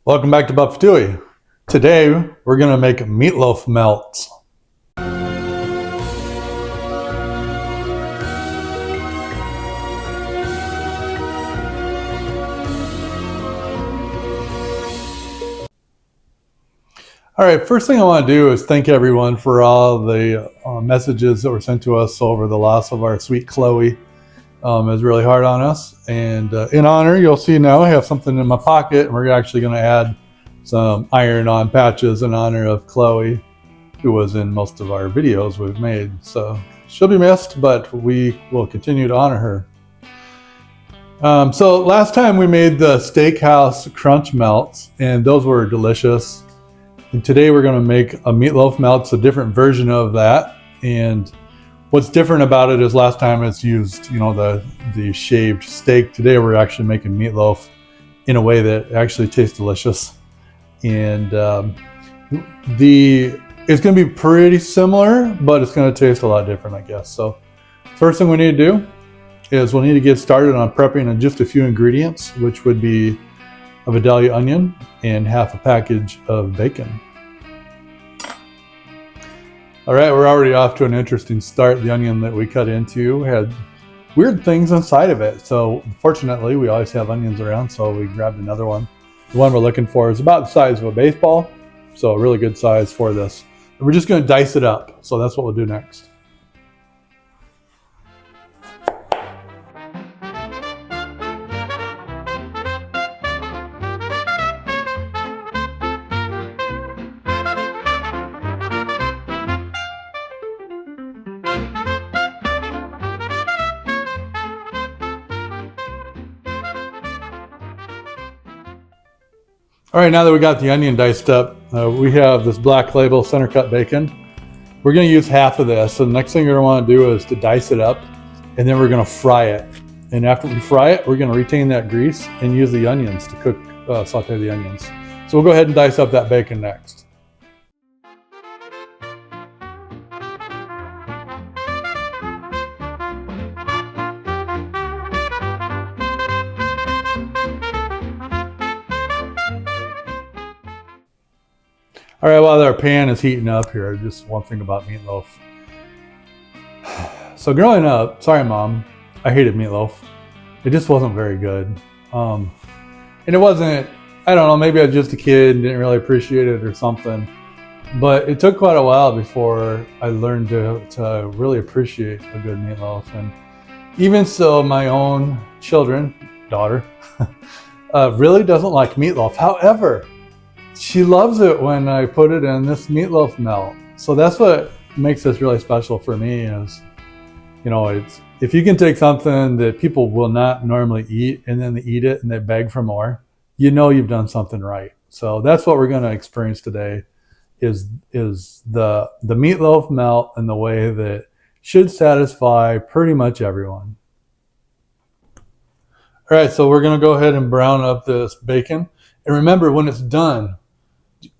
Welcome back to Buff-A-Touille. Today we're going to make meatloaf melts. Alright, first thing I want to do is thank everyone for all the messages that were sent to us over the loss of our sweet Chloe. It was really hard on us, and in honor, you'll see now I have something in my pocket, and we're actually going to add some iron-on patches in honor of Chloe, who was in most of our videos we've made. So she'll be missed, but we will continue to honor her. So last time we made the steakhouse crunch melts, and those were delicious. And today we're going to make a meatloaf melts, a different version of that. And what's different about it is last time it's used, the shaved steak. Today we're actually making meatloaf in a way that actually tastes delicious. And it's going to be pretty similar, but it's going to taste a lot different, I guess. So first thing we need to do is we'll need to get started on prepping just a few ingredients, which would be a Vidalia onion and half a package of bacon. All right, we're already off to an interesting start. The onion that we cut into had weird things inside of it. So fortunately, we always have onions around, so we grabbed another one. The one we're looking for is about the size of a baseball, so a really good size for this. And we're just going to dice it up, so that's what we'll do next. All right, now that we got the onion diced up, we have this Black Label center cut bacon. We're going to use half of this. So the next thing you're going to want to do is to dice it up, and then we're going to fry it. And after we fry it, we're going to retain that grease and use the onions to cook, saute the onions. So we'll go ahead and dice up that bacon next. All right, while our pan is heating up here, just one thing about meatloaf. So growing up, sorry Mom, I hated meatloaf. It just wasn't very good. And it wasn't, I don't know, maybe I was just a kid and didn't really appreciate it or something. But it took quite a while before I learned to really appreciate a good meatloaf. And even so, my own daughter, really doesn't like meatloaf. However, she loves it when I put it in this meatloaf melt. So that's what makes this really special for me is, it's if you can take something that people will not normally eat and then they eat it and they beg for more, you've done something right. So that's what we're going to experience today is the meatloaf melt in the way that should satisfy pretty much everyone. All right, so we're going to go ahead and brown up this bacon. And remember, when it's done,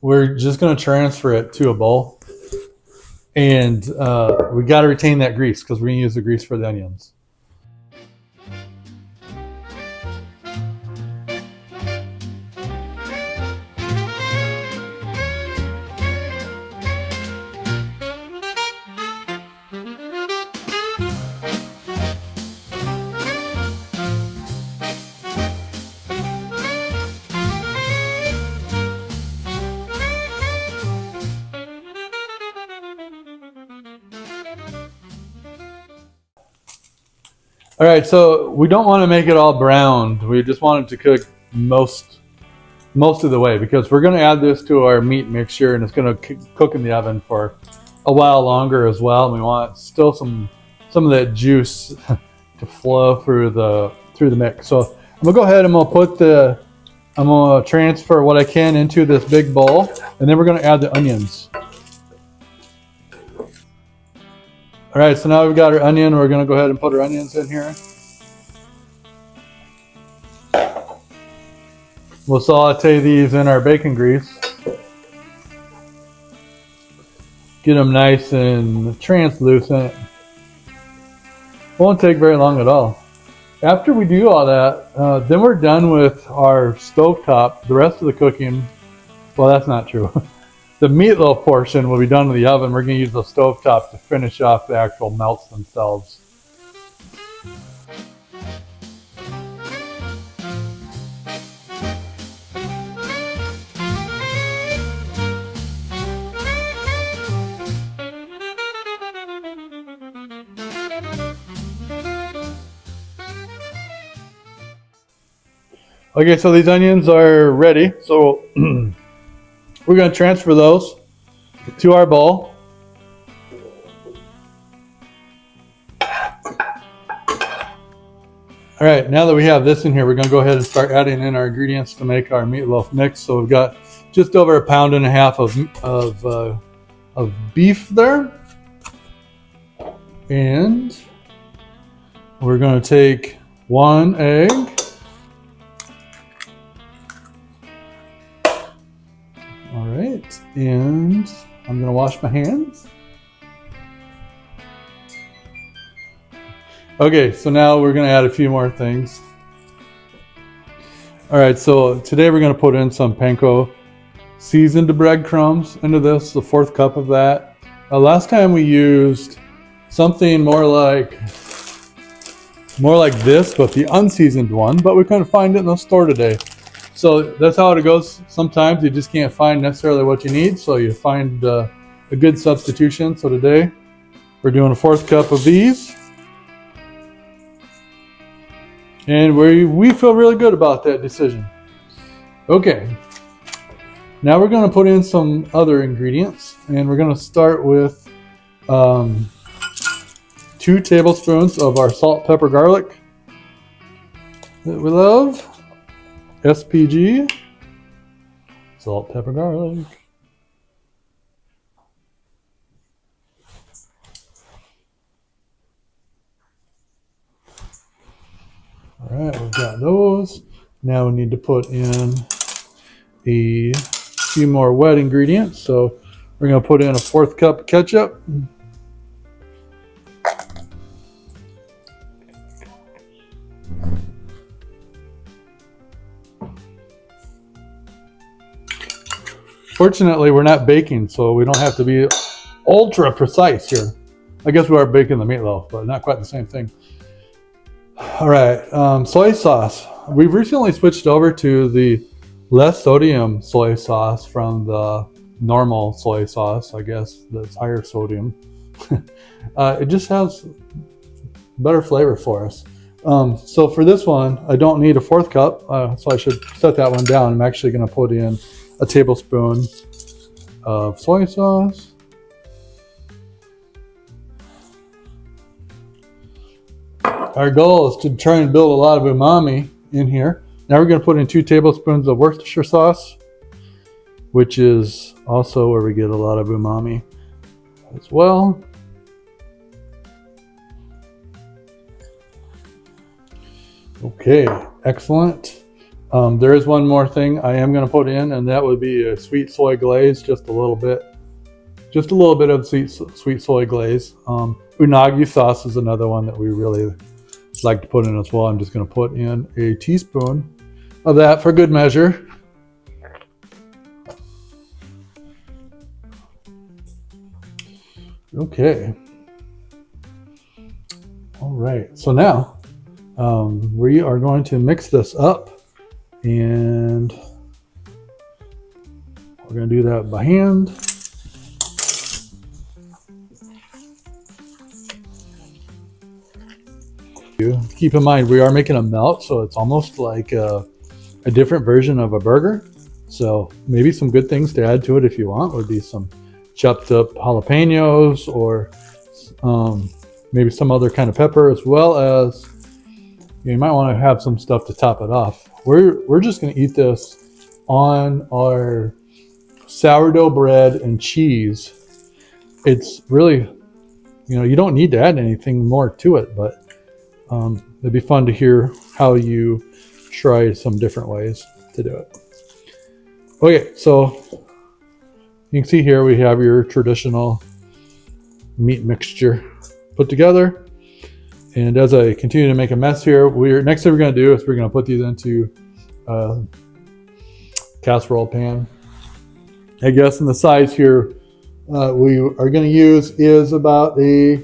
we're just going to transfer it to a bowl. And we got to retain that grease because we're going to use the grease for the onions. All right, so we don't want to make it all browned. We just want it to cook most of the way because we're going to add this to our meat mixture and it's going to cook in the oven for a while longer as well. And we want still some of that juice to flow through the mix. So I'm gonna go ahead and I'm gonna transfer what I can into this big bowl, and then we're going to add the onions. All right, so now we've got our onion. We're going to go ahead and put our onions in here. We'll saute these in our bacon grease. Get them nice and translucent. Won't take very long at all. after we do all that, then we're done with our stovetop. The rest of the cooking, well, that's not true. The meatloaf portion will be done in the oven. We're going to use the stovetop to finish off the actual melts themselves. Okay, so these onions are ready. So we're going to transfer those to our bowl. All right, now that we have this in here, we're going to go ahead and start adding in our ingredients to make our meatloaf mix. So we've got just over 1.5 pounds of beef there. And we're going to take 1 egg. All right, and I'm going to wash my hands. Okay, so now we're going to add a few more things. All right, so today we're going to put in some panko seasoned breadcrumbs into this, the 4th cup of that. Last time we used something more like this, but the unseasoned one, but we couldn't find it in the store today. So that's how it goes. Sometimes you just can't find necessarily what you need, so you find a good substitution. So today we're doing a 4th cup of these. And we feel really good about that decision. Okay, now we're going to put in some other ingredients, and we're going to start with 2 tablespoons of our salt, pepper, garlic that we love. SPG, salt, pepper, garlic. All right, we've got those. Now we need to put in a few more wet ingredients. So we're going to put in a 4th cup of ketchup. Fortunately, we're not baking, so we don't have to be ultra precise here. I guess we are baking the meatloaf, but not quite the same thing. All right, soy sauce. We've recently switched over to the less sodium soy sauce from the normal soy sauce, I guess, that's higher sodium. It just has better flavor for us. So for this one, I don't need a 4th cup, so I should set that one down. I'm actually going to put in a tablespoon of soy sauce. Our goal is to try and build a lot of umami in here. Now we're going to put in 2 tablespoons of Worcestershire sauce, which is also where we get a lot of umami as well. Okay, excellent. There is one more thing I am going to put in, and that would be a sweet soy glaze, just a little bit of sweet soy glaze. Unagi sauce is another one that we really like to put in as well. I'm just going to put in a teaspoon of that for good measure. Okay. All right. So now we are going to mix this up, and we're going to do that by hand. Keep in mind, we are making a melt, so it's almost like a different version of a burger. So maybe some good things to add to it if you want would be some chopped up jalapenos, or maybe some other kind of pepper, as well as you might want to have some stuff to top it off. We're just going to eat this on our sourdough bread and cheese. It's really, you don't need to add anything more to it, but it'd be fun to hear how you try some different ways to do it. Okay, so you can see here we have your traditional meat mixture put together, And as I continue to make a mess here, next thing we're going to do is we're going to put these into a casserole pan. I guess in the size here we are going to use is about I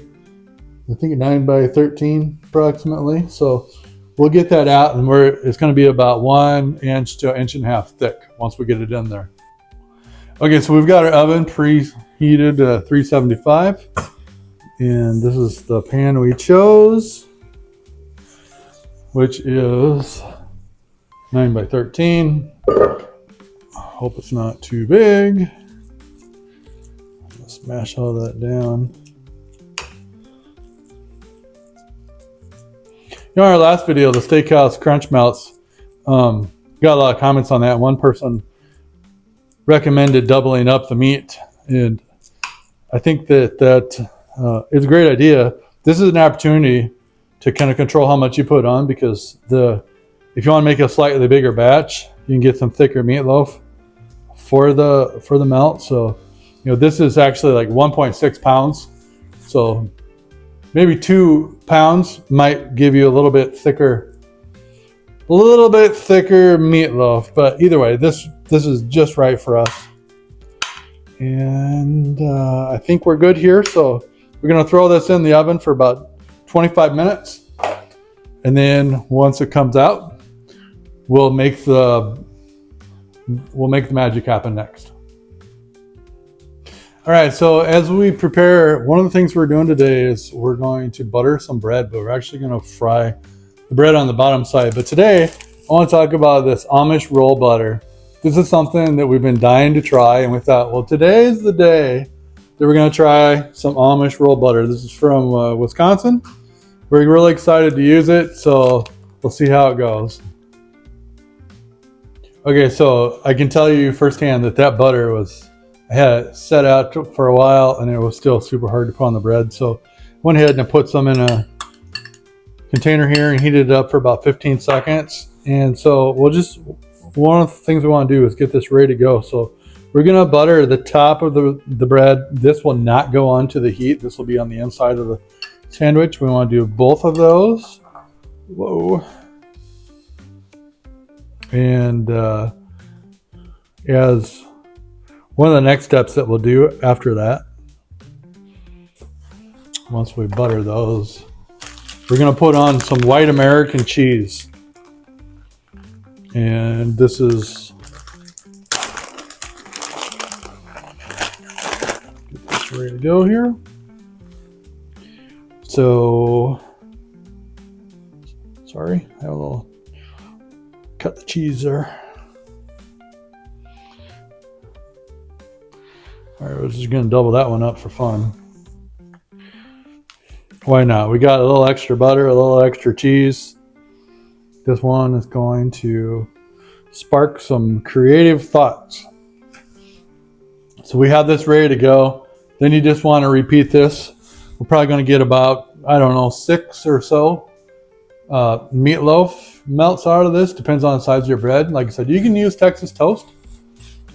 think a 9 by 13 approximately. So we'll get that out, and it's going to be about 1 inch to 1.5 inches thick once we get it in there. Okay, so we've got our oven preheated to 375, and this is the pan we chose, which is 9 by 13. Hope it's not too big. Smash all that down. You know, our last video, the Steakhouse Crunch Melts, got a lot of comments on that. One person recommended doubling up the meat, and I think that is a great idea. This is an opportunity to kind of control how much you put on, because if you want to make a slightly bigger batch, you can get some thicker meatloaf for the melt. So, you know, this is actually like 1.6 pounds. So maybe 2 pounds might give you a little bit thicker meatloaf. But either way, this is just right for us. And I think we're good here. So we're going to throw this in the oven for about 25 minutes. And then once it comes out, we'll make the magic happen next. All right, so as we prepare, one of the things we're doing today is we're going to butter some bread, but we're actually going to fry the bread on the bottom side. But today, I want to talk about this Amish roll butter. This is something that we've been dying to try, and we thought, well, today is the day that we're going to try some Amish roll butter. This is from Wisconsin. We're really excited to use it, so we'll see how it goes. Okay, so I can tell you firsthand that butter I had it set out for a while, and it was still super hard to put on the bread. So I went ahead and I put some in a container here and heated it up for about 15 seconds. And so one of the things we want to do is get this ready to go. So we're going to butter the top of the bread. This will not go onto the heat. This will be on the inside of the sandwich. We want to do both of those. Whoa. And as one of the next steps that we'll do after that, once we butter those, we're going to put on some white American cheese. And this is, get this ready to go here. So, sorry, I have a little, cut the cheese there. All right, we're just going to double that one up for fun. Why not? We got a little extra butter, a little extra cheese. This one is going to spark some creative thoughts. So we have this ready to go. Then you just want to repeat this. We're probably going to get about, 6 or so meatloaf melts out of this. Depends on the size of your bread. Like I said, you can use Texas toast.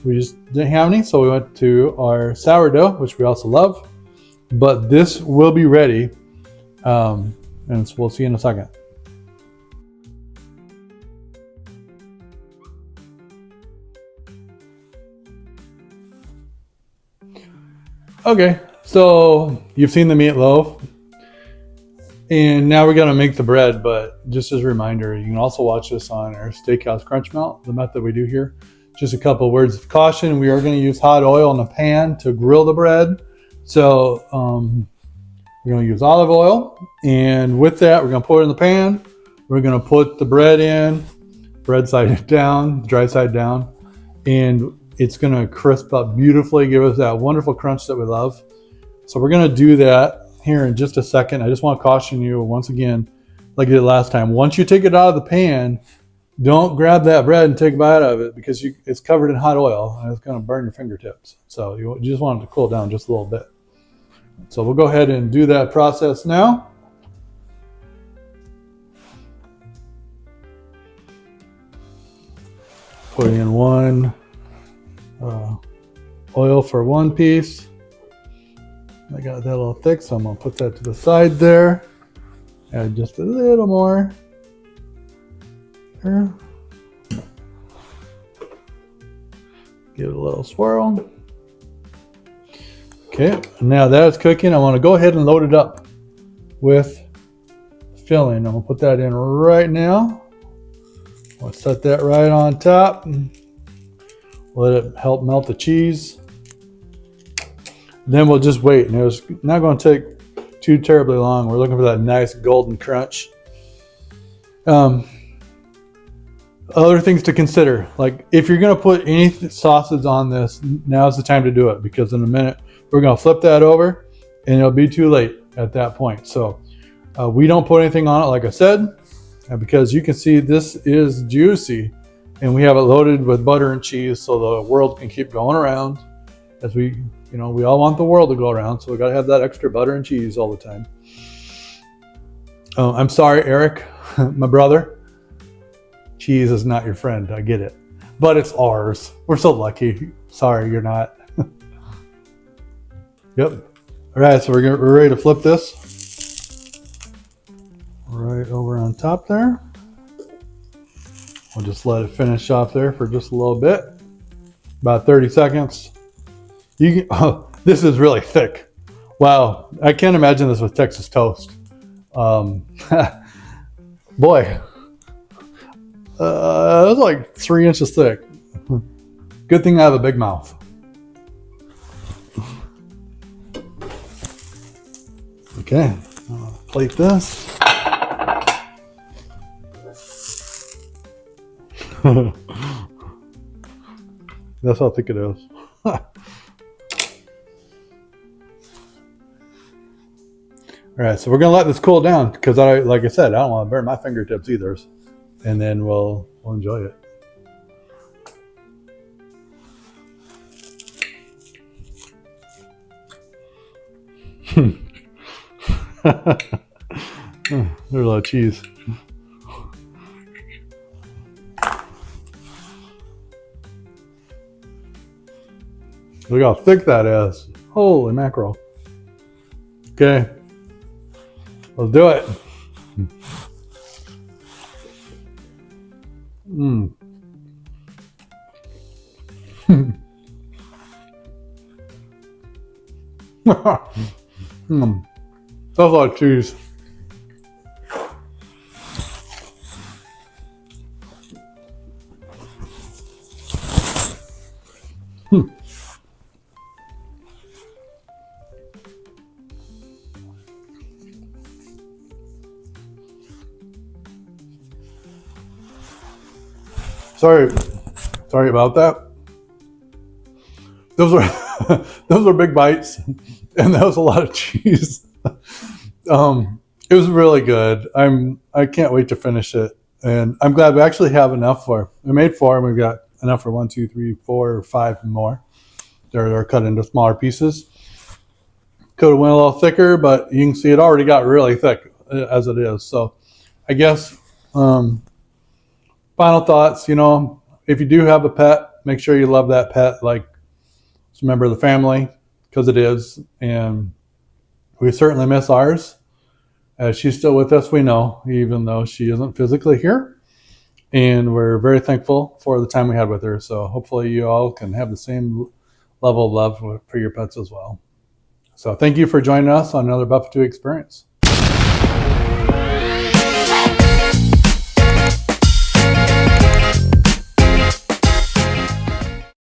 We just didn't have any, so we went to our sourdough, which we also love. But this will be ready, and we'll see you in a second. Okay, so you've seen the meatloaf, and now we're gonna make the bread. But just as a reminder, you can also watch this on our Steakhouse Crunch Melt, the method we do here. Just a couple of words of caution. We are going to use hot oil in the pan to grill the bread. So we're going to use olive oil. And with that, we're going to put it in the pan. We're going to put the bread in, bread side down, dry side down. And it's going to crisp up beautifully, give us that wonderful crunch that we love. So we're going to do that here in just a second. I just want to caution you once again, like I did last time. Once you take it out of the pan, don't grab that bread and take a bite of it, because it's covered in hot oil and it's going to burn your fingertips. So you just want it to cool down just a little bit. So we'll go ahead and do that process now. Put in one oil for one piece. I got that a little thick, so I'm going to put that to the side there. Add just a little more. Here. Give it a little swirl. Okay, now that it's cooking, I want to go ahead and load it up with filling. I'm going to put that in right now. I'll set that right on top. Let it help melt the cheese. Then we'll just wait. And it's not going to take too terribly long. We're looking for that nice golden crunch. Other things to consider, like if you're going to put any sauces on this, now's the time to do it, because in a minute we're going to flip that over and it'll be too late at that point. So we don't put anything on it, like I said, because you can see this is juicy and we have it loaded with butter and cheese so the world can keep going around. As we all want the world to go around, so we got to have that extra butter and cheese all the time. I'm sorry, Eric, my brother. Cheese is not your friend, I get it. But it's ours. We're so lucky. Sorry, you're not. Yep. All right, so we're ready to flip this. Right over on top there. We'll just let it finish off there for just a little bit. About 30 seconds. Oh, this is really thick. Wow, I can't imagine this with Texas toast. Boy. It was like 3 inches thick. Good thing I have a big mouth. Okay, I'll plate this. That's how thick it is. All right, so we're gonna let this cool down because like I said, I don't want to burn my fingertips either. And then we'll enjoy it. There's a lot of cheese. Look how thick that is. Holy mackerel. Okay, let's do it. Mm. That's a lot of cheese. Sorry about that. Those were big bites, and that was a lot of cheese. It was really good. I can't wait to finish it, and I'm glad we actually have enough we made 4, and we've got enough for 1, 2, 3, 4, 5 more. They're cut into smaller pieces. Could have went a little thicker, but you can see it already got really thick as it is. So I guess final thoughts, if you do have a pet, make sure you love that pet like it's a member of the family, because it is. And we certainly miss ours. She's still with us, we know, even though she isn't physically here. And we're very thankful for the time we had with her. So hopefully you all can have the same level of love for your pets as well. So thank you for joining us on another Buff-A-Touille experience.